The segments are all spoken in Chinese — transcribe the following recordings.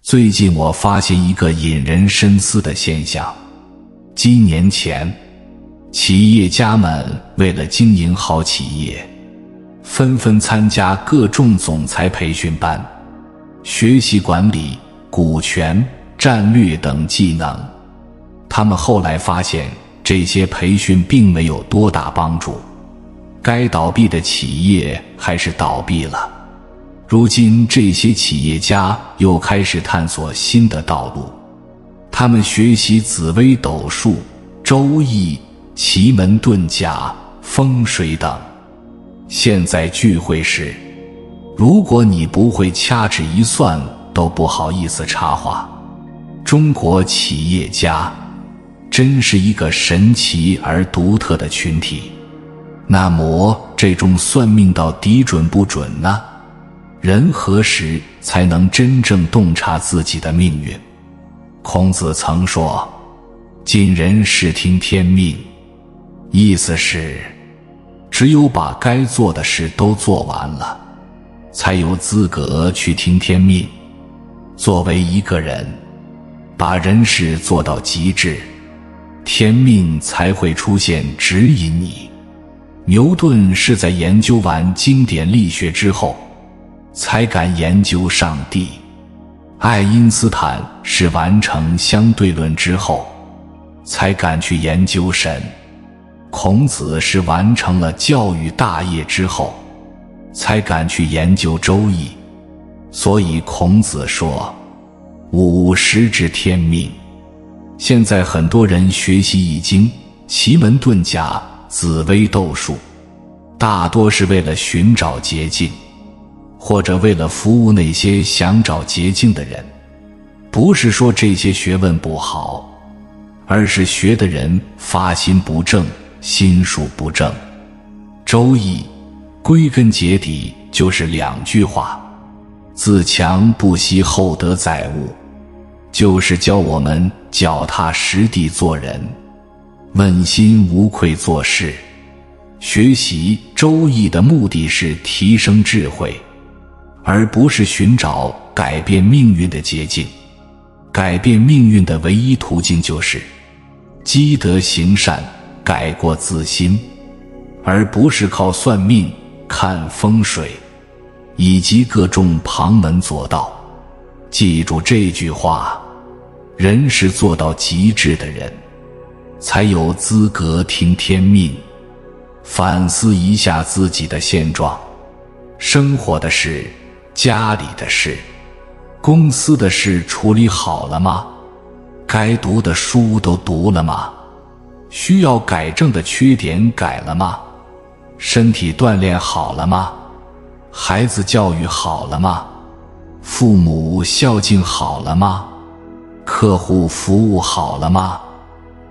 最近我发现一个引人深思的现象，几年前，企业家们为了经营好企业，纷纷参加各种总裁培训班，学习管理、股权、战略等技能。他们后来发现，这些培训并没有多大帮助，该倒闭的企业还是倒闭了。如今这些企业家又开始探索新的道路，他们学习紫微斗数、周易、奇门遁甲、风水等。现在聚会时，如果你不会掐指一算，都不好意思插话。中国企业家真是一个神奇而独特的群体。那么这种算命到底准不准呢？人何时才能真正洞察自己的命运？孔子曾说，尽人事听天命，意思是只有把该做的事都做完了，才有资格去听天命。作为一个人，把人事做到极致，天命才会出现指引你。牛顿是在研究完经典力学之后才敢研究上帝，爱因斯坦是完成相对论之后才敢去研究神，孔子是完成了教育大业之后才敢去研究周易。所以孔子说，吾师之天命。现在很多人学习易经、奇门遁甲、紫微斗数，大多是为了寻找捷径，或者为了服务那些想找捷径的人。不是说这些学问不好，而是学的人发心不正，心术不正。周易归根结底就是2句话，自强不息，厚德载物，就是教我们脚踏实地做人，问心无愧做事。学习周易的目的是提升智慧，而不是寻找改变命运的捷径。改变命运的唯一途径就是积德行善，改过自新，而不是靠算命、看风水以及各种旁门左道。记住这句话，人是做到极致的人，才有资格听天命。反思一下自己的现状，生活的事、家里的事、公司的事处理好了吗？该读的书都读了吗？需要改正的缺点改了吗？身体锻炼好了吗？孩子教育好了吗？父母孝敬好了吗？客户服务好了吗？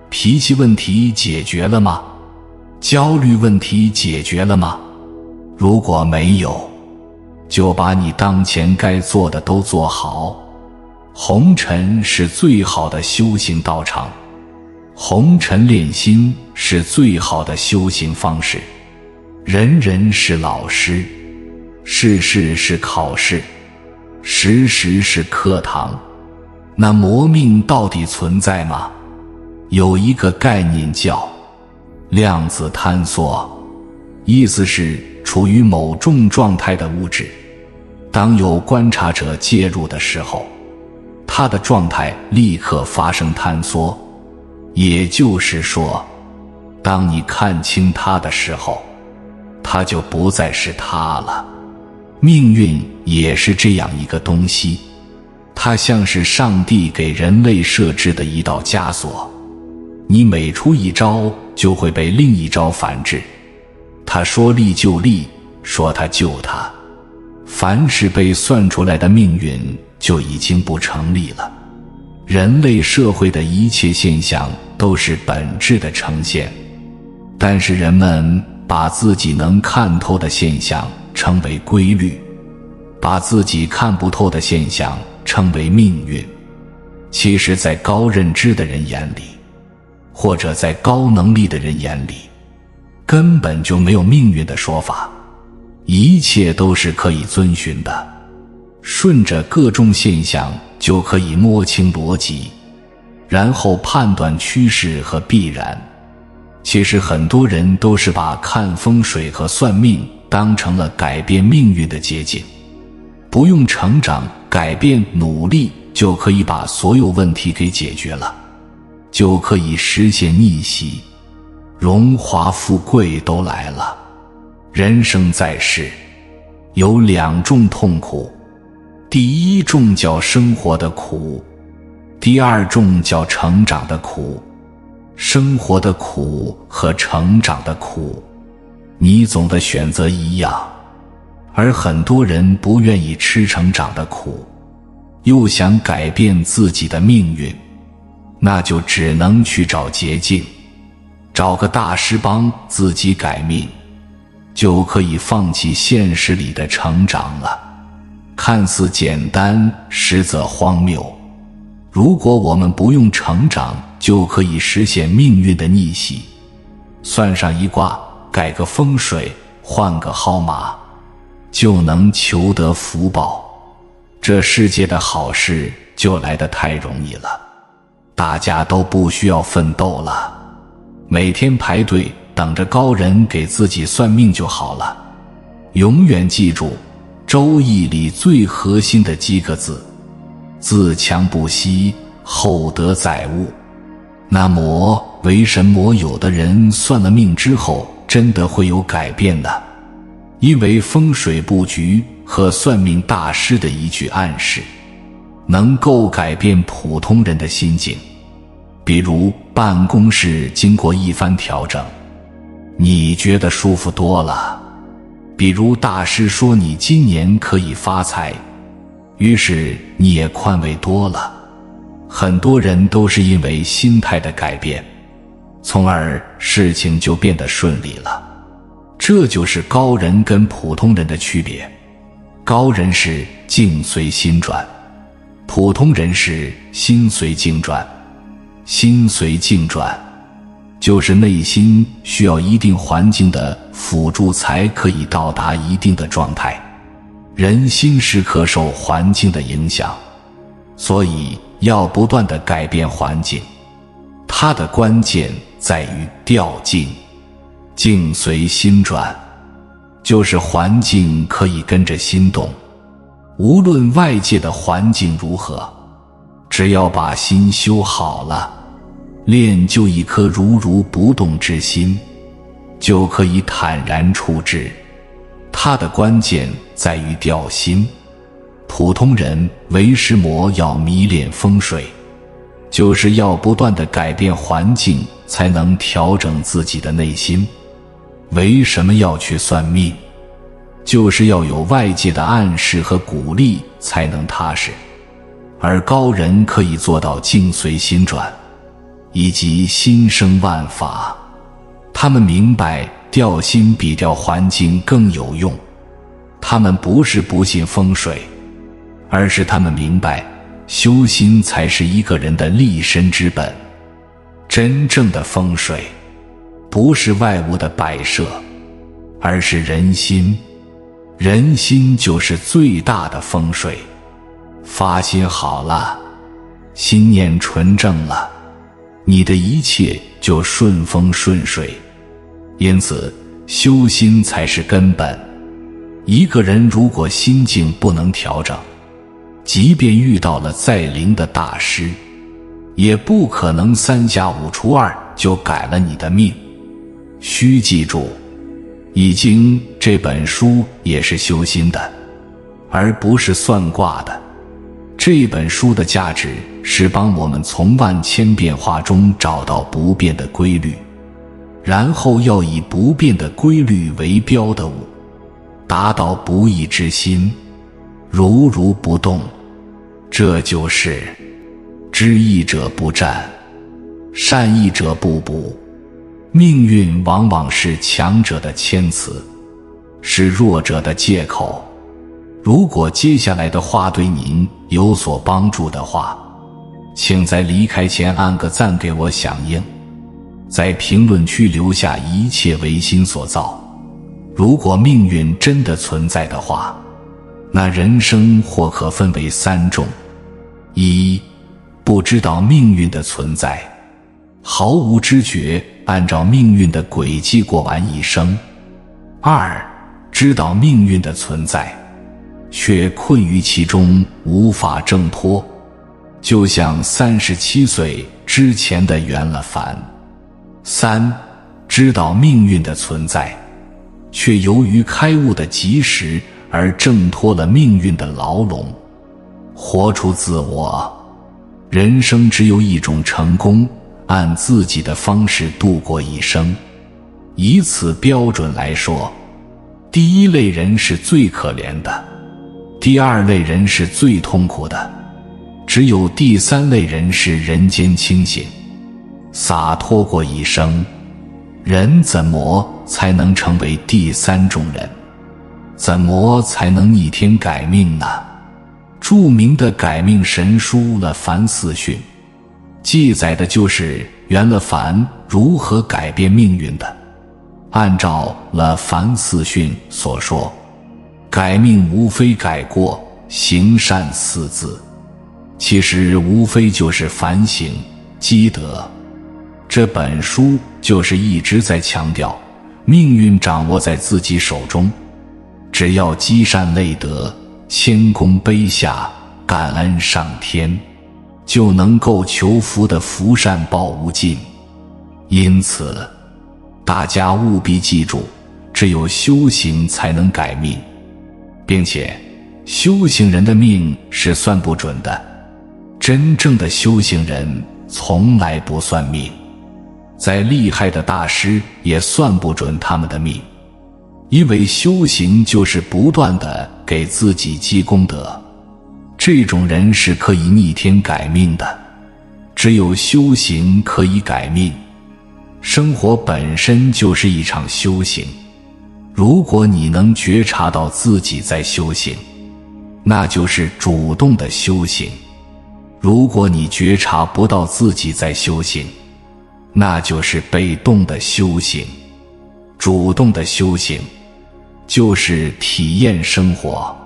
脾气问题解决了吗？焦虑问题解决了吗？如果没有，就把你当前该做的都做好。红尘是最好的修行道场，红尘练心是最好的修行方式。人人是老师，事事是考试，时时是课堂。那魔命到底存在吗？有一个概念叫量子坍缩，意思是处于某种状态的物质，当有观察者介入的时候，它的状态立刻发生坍缩。也就是说，当你看清它的时候，它就不再是它了。命运也是这样一个东西，它像是上帝给人类设置的一道枷锁，你每出一招就会被另一招反制。他说立就立，说他就他，凡是被算出来的命运就已经不成立了。人类社会的一切现象都是本质的呈现，但是人们把自己能看透的现象称为规律，把自己看不透的现象称为命运。其实在高认知的人眼里，或者在高能力的人眼里，根本就没有命运的说法，一切都是可以遵循的。顺着各种现象就可以摸清逻辑，然后判断趋势和必然。其实很多人都是把看风水和算命当成了改变命运的捷径，不用成长、改变、努力就可以把所有问题给解决了，就可以实现逆袭，荣华富贵都来了。人生在世有2种痛苦，第一种叫生活的苦，第2种叫成长的苦。生活的苦和成长的苦，你总的选择一样，而很多人不愿意吃成长的苦，又想改变自己的命运，那就只能去找捷径，找个大师帮自己改命，就可以放弃现实里的成长了。看似简单，实则荒谬。如果我们不用成长就可以实现命运的逆袭，算上一卦，改个风水，换个号码，就能求得福报，这世界的好事就来得太容易了，大家都不需要奋斗了，每天排队等着高人给自己算命就好了。永远记住周易里最核心的几个字，自强不息，厚德载物。那么为什么有的人算了命之后真的会有改变呢？因为风水布局和算命大师的一句暗示，能够改变普通人的心境。比如办公室经过一番调整，你觉得舒服多了；比如大师说你今年可以发财，于是你也宽慰多了。很多人都是因为心态的改变，从而事情就变得顺利了。这就是高人跟普通人的区别。高人是境随心转，普通人是心随境转。心随境转，就是内心需要一定环境的辅助才可以到达一定的状态。人心时刻受环境的影响，所以要不断地改变环境。它的关键在于调境，境随心转，就是环境可以跟着心动，无论外界的环境如何，只要把心修好了，练就一颗如如不动之心，就可以坦然处之。它的关键在于调心。普通人为什么要迷恋风水？就是要不断地改变环境，才能调整自己的内心。为什么要去算命？就是要有外界的暗示和鼓励才能踏实。而高人可以做到境随心转，以及心生万法。他们明白调心比调环境更有用。他们不是不信风水，而是他们明白修心才是一个人的立身之本。真正的风水不是外物的摆设，而是人心。人心就是最大的风水。发心好了，心念纯正了，你的一切就顺风顺水。因此修心才是根本。一个人如果心境不能调整，即便遇到了再灵的大师，也不可能3加5除2就改了你的命。须记住，《易经》这本书也是修心的，而不是算卦的。这本书的价值是帮我们从万千变化中找到不变的规律，然后要以不变的规律为标的物，达到不异之心，如如不动。这就是知易者不战，善易者不补。命运往往是强者的谦词，是弱者的借口。如果接下来的话对您有所帮助的话，请在离开前按个赞给我响应，在评论区留下一切唯心所造。如果命运真的存在的话，那人生或可分为3种：一、不知道命运的存在，毫无知觉，按照命运的轨迹过完一生；二、知道命运的存在，却困于其中，无法挣脱，就像37岁之前的圆了凡；三、知道命运的存在，却由于开悟的及时而挣脱了命运的牢笼，活出自我。人生只有一种成功，按自己的方式度过一生。以此标准来说，第一类人是最可怜的，第二类人是最痛苦的，只有第三类人是人间清醒，洒脱过一生。人怎么才能成为第三种人？怎么才能逆天改命呢？著名的改命神书《了凡四训》记载的就是袁了凡如何改变命运的。按照《了凡四训》所说，改命无非改过行善4字，其实无非就是反省积德。这本书就是一直在强调，命运掌握在自己手中，只要积善累德，谦恭卑下，感恩上天，就能够求福的福善报无尽。因此大家务必记住，只有修行才能改命，并且修行人的命是算不准的，真正的修行人从来不算命，再厉害的大师也算不准他们的命。因为修行就是不断地给自己积功德，这种人是可以逆天改命的。只有修行可以改命，生活本身就是一场修行。如果你能觉察到自己在修行，那就是主动的修行；如果你觉察不到自己在修行，那就是被动的修行。主动的修行就是体验生活，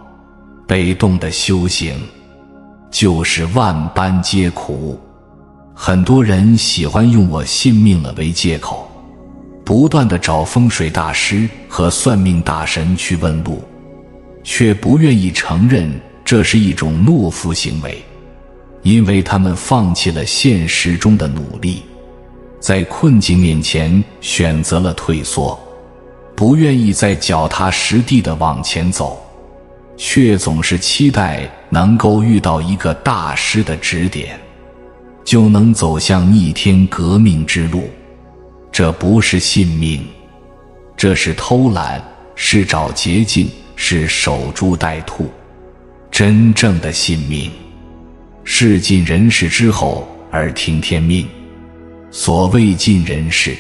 被动的修行就是万般皆苦。很多人喜欢用我信命了为借口，不断地找风水大师和算命大神去问路，却不愿意承认这是一种懦夫行为，因为他们放弃了现实中的努力，在困境面前选择了退缩，不愿意再脚踏实地地往前走，却总是期待能够遇到一个大师的指点，就能走向逆天革命之路。这不是信命，这是偷懒，是找捷径，是守株待兔。真正的信命是尽人事之后而听天命。所谓尽人事，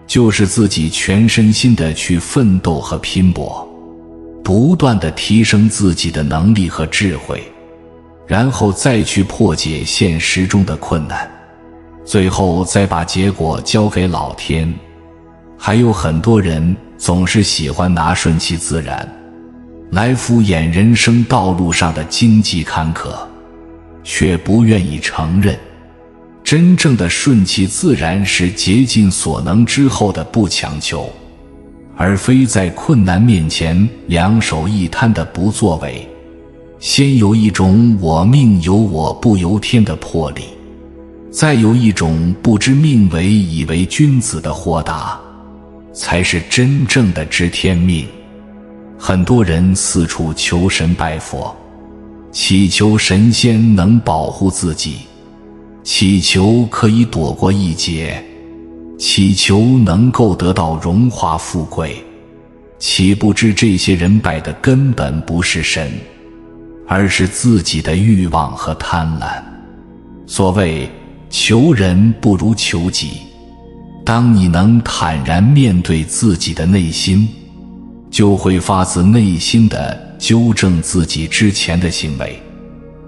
就是自己全身心地去奋斗和拼搏，不断地提升自己的能力和智慧，然后再去破解现实中的困难，最后再把结果交给老天。还有很多人总是喜欢拿顺其自然来敷衍人生道路上的荆棘坎坷，却不愿意承认真正的顺其自然是竭尽所能之后的不强求，而非在困难面前两手一摊的不作为。先有一种我命由我不由天的魄力，再有一种不知命为以为君子的豁达，才是真正的知天命。很多人四处求神拜佛，祈求神仙能保护自己，祈求可以躲过一劫，祈求能够得到荣华富贵，岂不知这些人拜的根本不是神，而是自己的欲望和贪婪。所谓求人不如求己，当你能坦然面对自己的内心，就会发自内心地纠正自己之前的行为，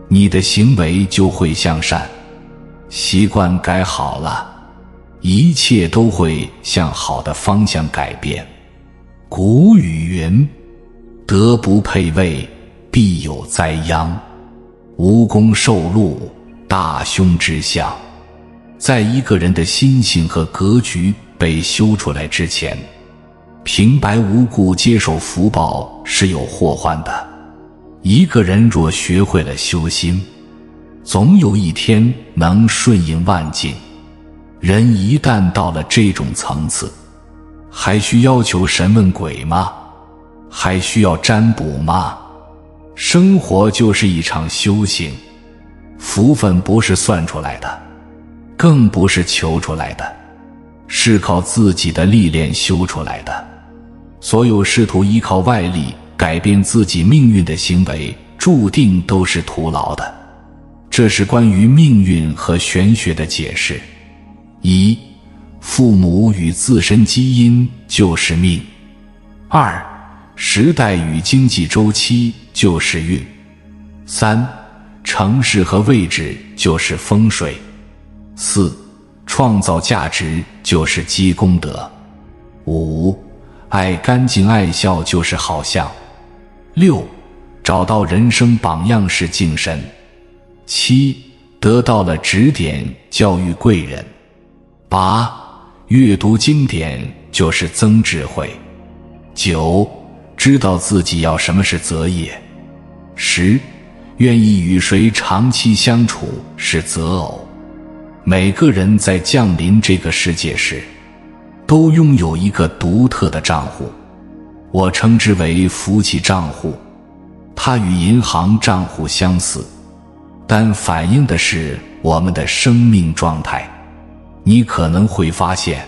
你的行为就会向善，习惯改好了，一切都会向好的方向改变。古语云：德不配位，必有灾殃。无功受禄，大凶之象。在一个人的心性和格局被修出来之前，平白无故接受福报是有祸患的。一个人若学会了修心，总有一天能顺应万境。人一旦到了这种层次，还需要求神问鬼吗？还需要占卜吗？生活就是一场修行，福分不是算出来的，更不是求出来的，是靠自己的历练修出来的。所有试图依靠外力改变自己命运的行为，注定都是徒劳的。这是关于命运和玄学的解释。一、父母与自身基因就是命。二、时代与经济周期就是运。三、城市和位置就是风水。四、创造价值就是积功德。五、爱干净爱笑就是好相。六、找到人生榜样是敬神。七、得到了指点教育贵人。八、阅读经典就是增智慧。九、知道自己要什么是择业。十、愿意与谁长期相处是择偶。每个人在降临这个世界时，都拥有一个独特的账户，我称之为福气账户。它与银行账户相似，但反映的是我们的生命状态。你可能会发现，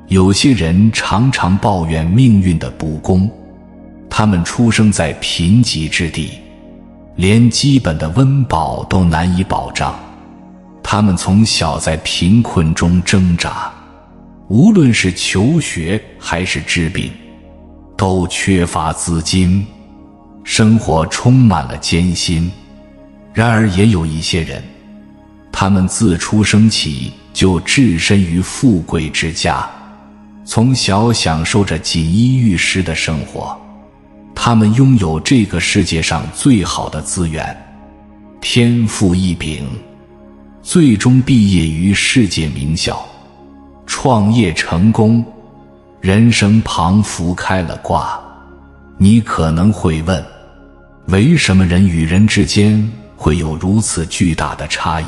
有些人常常抱怨命运的不公，他们出生在贫瘠之地，连基本的温饱都难以保障。他们从小在贫困中挣扎，无论是求学还是治病，都缺乏资金，生活充满了艰辛。然而也有一些人，他们自出生起就置身于富贵之家，从小享受着锦衣玉食的生活。他们拥有这个世界上最好的资源，天赋异禀，最终毕业于世界名校，创业成功，人生庞福开了挂。你可能会问，为什么人与人之间会有如此巨大的差异？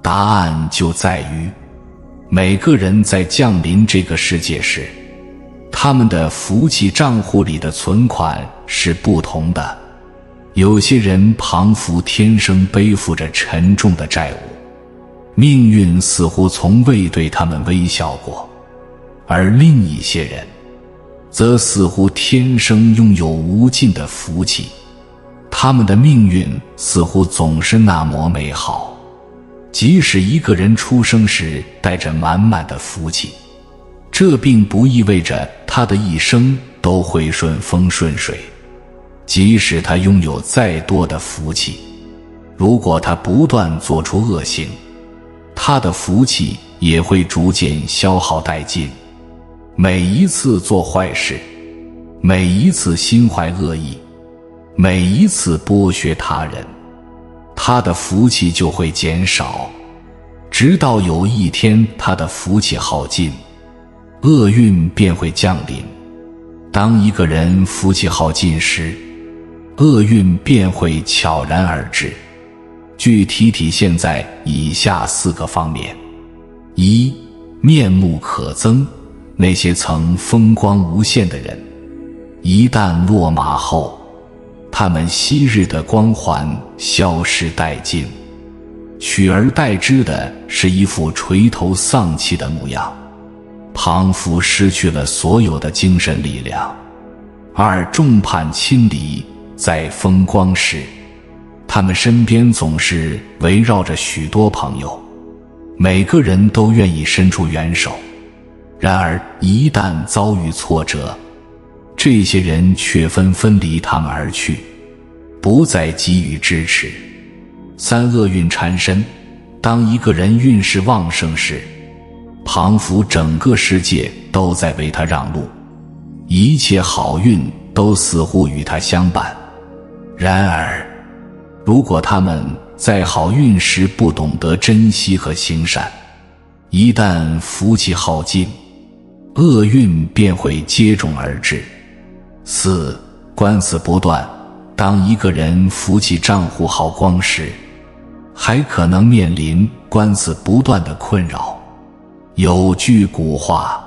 答案就在于，每个人在降临这个世界时，他们的福气账户里的存款是不同的。有些人庞福天生背负着沉重的债务，命运似乎从未对他们微笑过，而另一些人则似乎天生拥有无尽的福气，他们的命运似乎总是那么美好。即使一个人出生时带着满满的福气，这并不意味着他的一生都会顺风顺水。即使他拥有再多的福气，如果他不断做出恶行，他的福气也会逐渐消耗殆尽。每一次做坏事，每一次心怀恶意，每一次剥削他人，他的福气就会减少，直到有一天他的福气耗尽，厄运便会降临。当一个人福气耗尽时，厄运便会悄然而至，具体体现在以下4个方面。一、面目可憎。那些曾风光无限的人，一旦落马后，他们昔日的光环消失殆尽，取而代之的是一副垂头丧气的模样，庞福失去了所有的精神力量。二、众叛亲离。在风光时，他们身边总是围绕着许多朋友，每个人都愿意伸出援手。然而一旦遭遇挫折，这些人却纷纷离他们而去，不再给予支持。三、厄运缠身。当一个人运势旺盛时，庞福整个世界都在为他让路，一切好运都似乎与他相伴。然而，如果他们在好运时不懂得珍惜和行善，一旦福气耗尽，厄运便会接踵而至。4. 官司不断。当一个人福气账户耗光时，还可能面临官司不断的困扰。有句古话，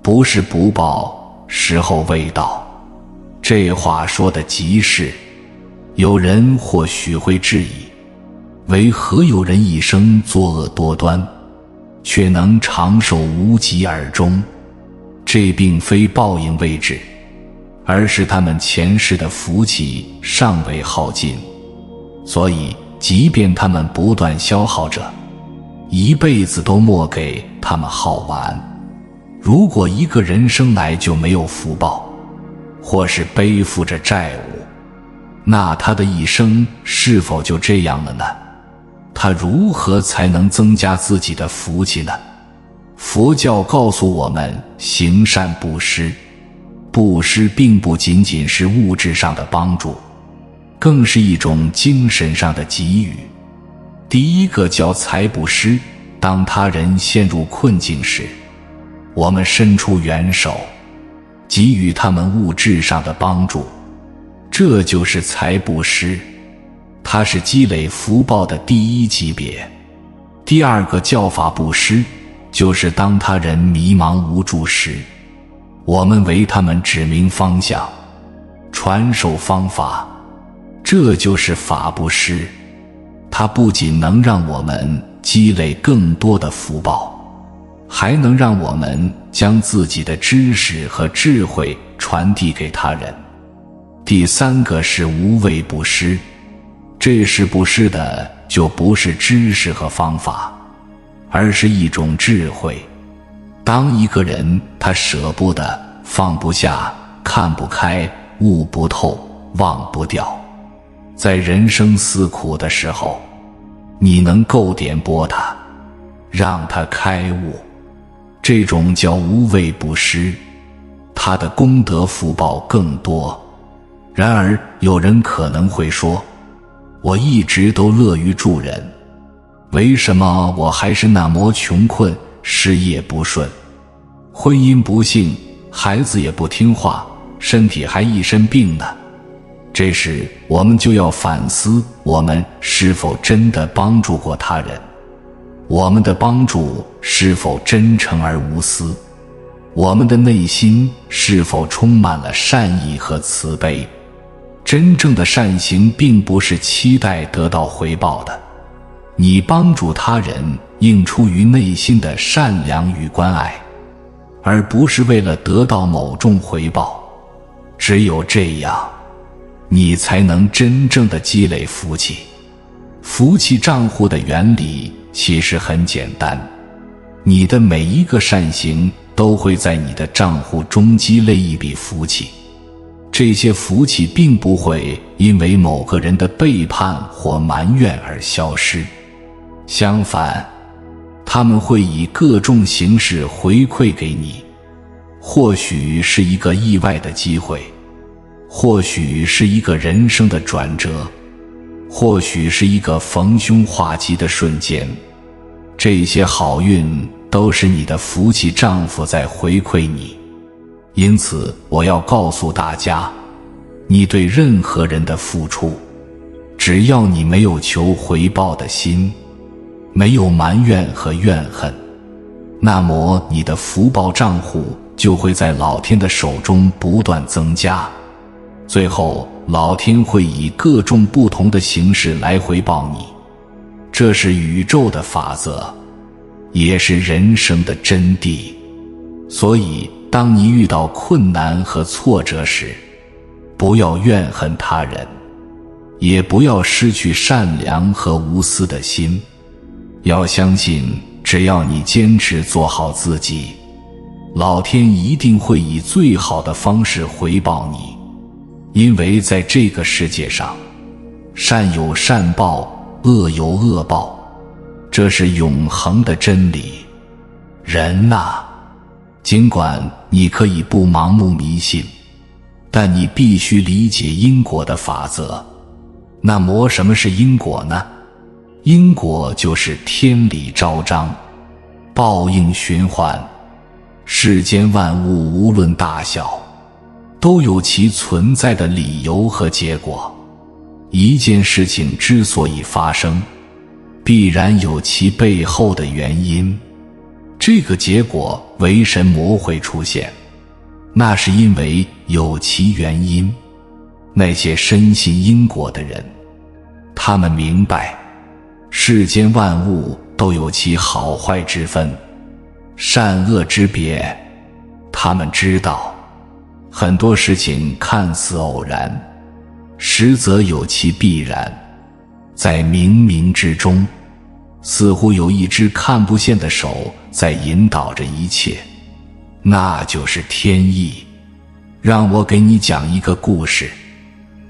不是不报，时候未到。这话说的极是，有人或许会质疑，为何有人一生作恶多端，却能长寿无疾而终？这并非报应未至，而是他们前世的福气尚未耗尽，所以即便他们不断消耗着，一辈子都莫给他们耗完。如果一个人生来就没有福报，或是背负着债务，那他的一生是否就这样了呢？他如何才能增加自己的福气呢？佛教告诉我们，行善布施。布施并不仅仅是物质上的帮助，更是一种精神上的给予。第一个叫财布施，当他人陷入困境时，我们伸出援手，给予他们物质上的帮助，这就是财布施，它是积累福报的第一级别。第二个叫法布施，就是当他人迷茫无助时，我们为他们指明方向，传授方法，这就是法布施。它不仅能让我们积累更多的福报，还能让我们将自己的知识和智慧传递给他人。第三个是无畏布施，这是布施的就不是知识和方法，而是一种智慧。当一个人他舍不得、放不下、看不开、悟不透、忘不掉，在人生思苦的时候，你能够点拨他，让他开悟，这种叫无畏布施，他的功德福报更多。然而有人可能会说，我一直都乐于助人，为什么我还是那么穷困，事业不顺，婚姻不幸，孩子也不听话，身体还一身病呢？这时我们就要反思，我们是否真的帮助过他人？我们的帮助是否真诚而无私？我们的内心是否充满了善意和慈悲？真正的善行并不是期待得到回报的，你帮助他人应出于内心的善良与关爱，而不是为了得到某种回报。只有这样，你才能真正的积累福气。福气账户的原理其实很简单，你的每一个善行都会在你的账户中积累一笔福气。这些福气并不会因为某个人的背叛或埋怨而消失，相反，他们会以各种形式回馈给你。或许是一个意外的机会，或许是一个人生的转折，或许是一个逢凶化吉的瞬间。这些好运都是你的福气账户在回馈你。因此我要告诉大家，你对任何人的付出，只要你没有求回报的心，没有埋怨和怨恨，那么你的福报账户就会在老天的手中不断增加，最后老天会以各种不同的形式来回报你。这是宇宙的法则，也是人生的真谛。所以当你遇到困难和挫折时，不要怨恨他人，也不要失去善良和无私的心。要相信，只要你坚持做好自己，老天一定会以最好的方式回报你。因为在这个世界上，善有善报，恶有恶报，这是永恒的真理。人啊，尽管你可以不盲目迷信，但你必须理解因果的法则。那么什么是因果呢？因果就是天理昭彰，报应循环。世间万物无论大小，都有其存在的理由和结果。一件事情之所以发生，必然有其背后的原因。这个结果为什么会出现？那是因为有其原因。那些深信因果的人，他们明白世间万物都有其好坏之分，善恶之别。他们知道很多事情看似偶然，实则有其必然。在冥冥之中，似乎有一只看不见的手在引导着一切，那就是天意。让我给你讲一个故事。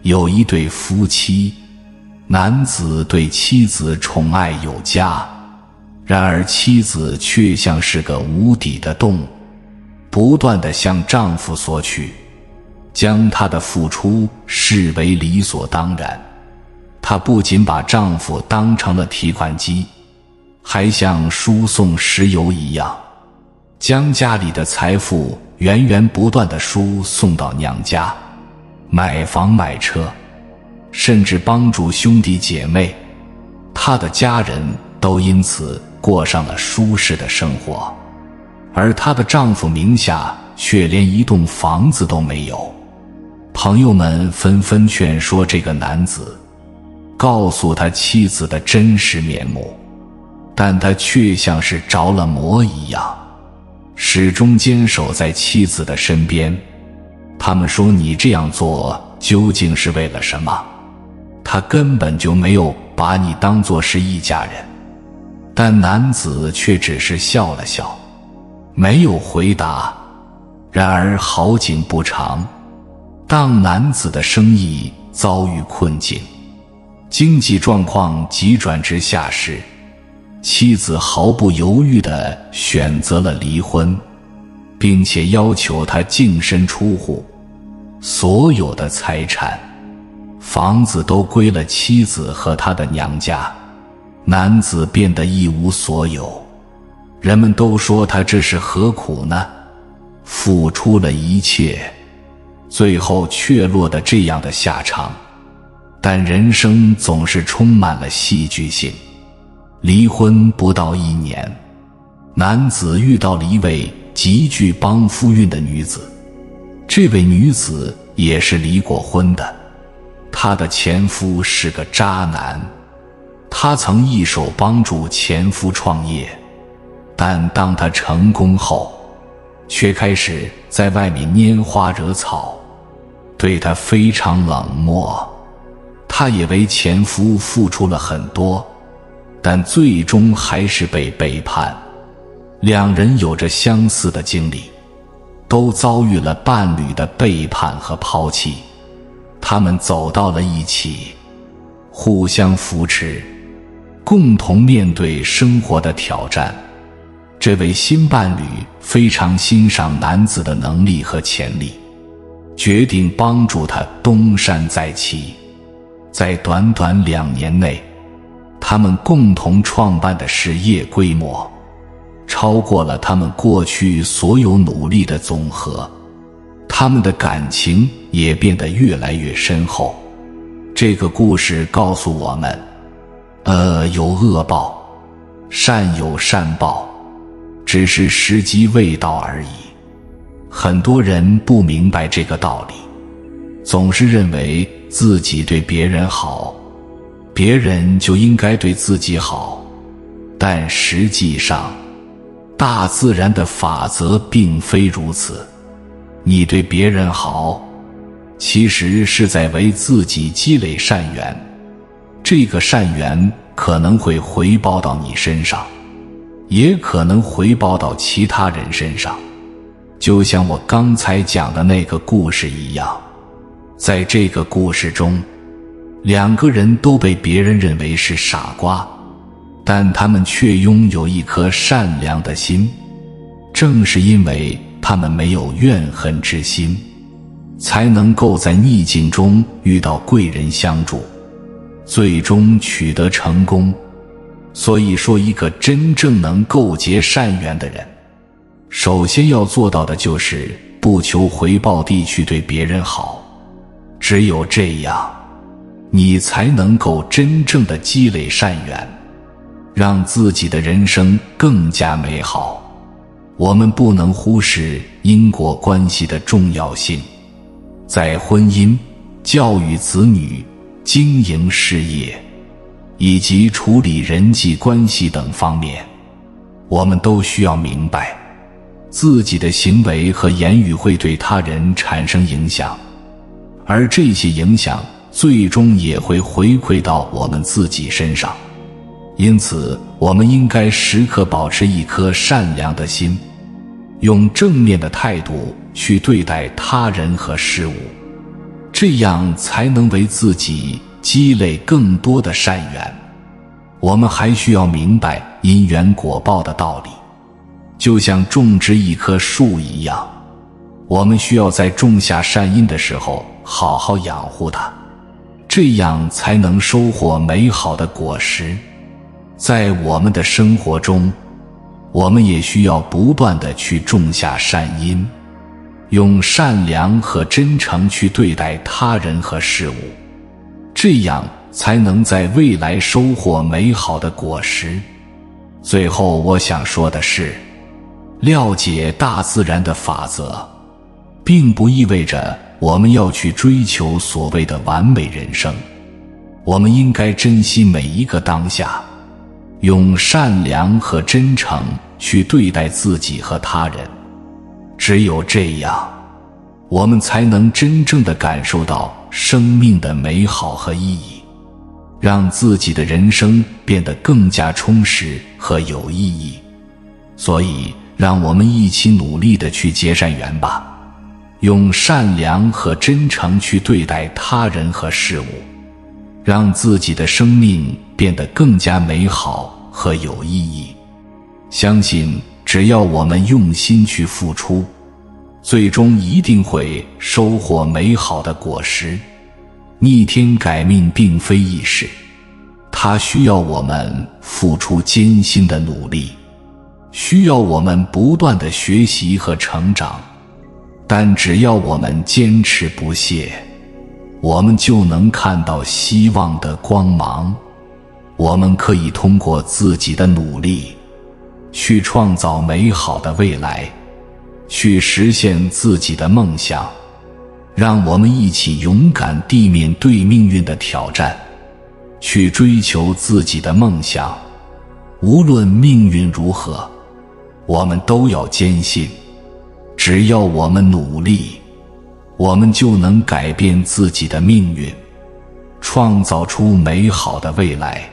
有一对夫妻，男子对妻子宠爱有加，然而妻子却像是个无底的洞，不断地向丈夫索取，将她的付出视为理所当然。她不仅把丈夫当成了提款机，还像输送石油一样，将家里的财富源源不断地输送到娘家，买房买车，甚至帮助兄弟姐妹。她的家人都因此过上了舒适的生活，而她的丈夫名下却连一栋房子都没有。朋友们纷纷劝说这个男子告诉他妻子的真实面目，但他却像是着了魔一样，始终坚守在妻子的身边。他们说，你这样做究竟是为了什么？他根本就没有把你当作是一家人。但男子却只是笑了笑，没有回答。然而好景不长，当男子的生意遭遇困境，经济状况急转直下时，妻子毫不犹豫地选择了离婚，并且要求他净身出户，所有的财产、房子都归了妻子和他的娘家。男子变得一无所有，人们都说他这是何苦呢？付出了一切，最后却落得这样的下场。但人生总是充满了戏剧性。离婚不到1年，男子遇到了一位极具帮夫运的女子。这位女子也是离过婚的，她的前夫是个渣男。她曾一手帮助前夫创业，但当他成功后，却开始在外面拈花惹草，对他非常冷漠。她也为前夫付出了很多，但最终还是被背叛。两人有着相似的经历，都遭遇了伴侣的背叛和抛弃。他们走到了一起，互相扶持，共同面对生活的挑战。这位新伴侣非常欣赏男子的能力和潜力，决定帮助他东山再起。在短短2年内，他们共同创办的事业规模超过了他们过去所有努力的总和，他们的感情也变得越来越深厚。这个故事告诉我们，恶有恶报，善有善报，只是时机未到而已。很多人不明白这个道理，总是认为自己对别人好，别人就应该对自己好。但实际上，大自然的法则并非如此。你对别人好，其实是在为自己积累善缘，这个善缘可能会回报到你身上，也可能回报到其他人身上。就像我刚才讲的那个故事一样，在这个故事中，2个人都被别人认为是傻瓜，但他们却拥有一颗善良的心。正是因为他们没有怨恨之心，才能够在逆境中遇到贵人相助。最终取得成功。所以说，一个真正能构结善缘的人，首先要做到的就是不求回报地去对别人好。只有这样，你才能够真正的积累善缘，让自己的人生更加美好。我们不能忽视因果关系的重要性，在婚姻、教育子女、经营事业以及处理人际关系等方面，我们都需要明白，自己的行为和言语会对他人产生影响，而这些影响最终也会回馈到我们自己身上。因此，我们应该时刻保持一颗善良的心，用正面的态度去对待他人和事物，这样才能为自己积累更多的善缘。我们还需要明白因缘果报的道理，就像种植一棵树一样，我们需要在种下善因的时候好好养护它，这样才能收获美好的果实。在我们的生活中，我们也需要不断地去种下善因，用善良和真诚去对待他人和事物，这样才能在未来收获美好的果实。最后我想说的是，了解大自然的法则，并不意味着我们要去追求所谓的完美人生。我们应该珍惜每一个当下，用善良和真诚去对待自己和他人。只有这样，我们才能真正地感受到生命的美好和意义，让自己的人生变得更加充实和有意义。所以，让我们一起努力地去结善缘吧，用善良和真诚去对待他人和事物，让自己的生命变得更加美好和有意义。相信只要我们用心去付出，最终一定会收获美好的果实。逆天改命并非易事，它需要我们付出艰辛的努力，需要我们不断的学习和成长。但只要我们坚持不懈，我们就能看到希望的光芒。我们可以通过自己的努力，去创造美好的未来，去实现自己的梦想。让我们一起勇敢地面对命运的挑战，去追求自己的梦想。无论命运如何，我们都要坚信，只要我们努力，我们就能改变自己的命运，创造出美好的未来。